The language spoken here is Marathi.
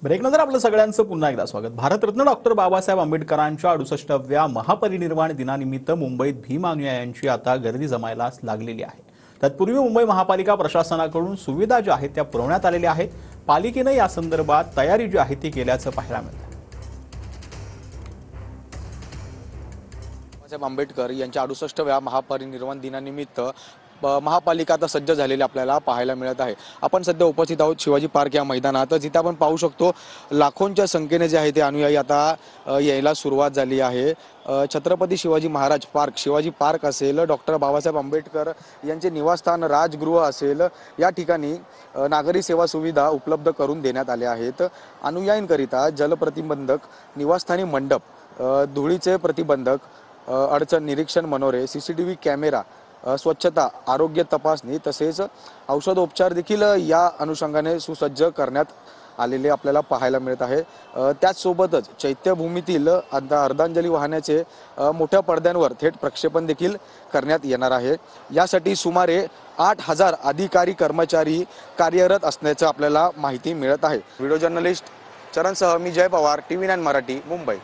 ब्रेकनंतर आपलं सगळ्यांचं पुन्हा एकदा स्वागत। भारतरत्न डॉक्टर बाबासाहेब आंबेडकरांच्या 68व्या महापरिनिर्वाण दिनानिमित्त मुंबईत भीम अनुयायांची आता गर्दी जमायला लागलेली आहे। तत्पूर्वी मुंबई महापालिका प्रशासनाकडून सुविधा ज्या आहेत त्या पुरवण्यात आलेल्या आहेत। पालिकेने या संदर्भात तयारी जी आहे ती केल्याचं पाहायला मिळतं। बाबासाहेब आंबेडकर यांच्या 68व्या महापरिनिर्वाण दिनानिमित्त महापालिका आता सज्ज झालेली आपल्याला पाहायला मिळत आहे। आपण सध्या उपस्थित आहोत शिवाजी पार्क या मैदानात, जिथे आपण पाहू शकतो लाखोंच्या संख्येने जे आहे ते अनुयायी आता यायला सुरुवात झाली आहे। छत्रपती शिवाजी महाराज पार्क, शिवाजी पार्क असेल, डॉक्टर बाबासाहेब आंबेडकर यांचे निवासस्थान राजगृह असेल, या ठिकाणी नागरी सेवा सुविधा उपलब्ध करून देण्यात आल्या आहेत। अनुयायींकरिता जलप्रतिबंधक निवासस्थानी मंडप, धुळीचे प्रतिबंधक, अडचण निरीक्षण मनोरे, सीसीटीव्ही कॅमेरा, स्वच्छता, आरोग्य तपासणी तसेच औषधोपचार देखील या अनुषंगाने सुसज्ज करण्यात आलेले आपल्याला पाहायला मिळत आहे। त्याचसोबतच चैत्यभूमीतील अर्धांजली वाहनाचे मोठ्या पडद्यांवर थेट प्रक्षेपण देखील करण्यात येणार आहे। यासाठी सुमारे 8000 अधिकारी कर्मचारी कार्यरत असण्याचं आपल्याला माहिती मिळत आहे। व्हिडिओ जर्नलिस्ट चरणसह मी जय पवार, TV9 मराठी, मुंबई।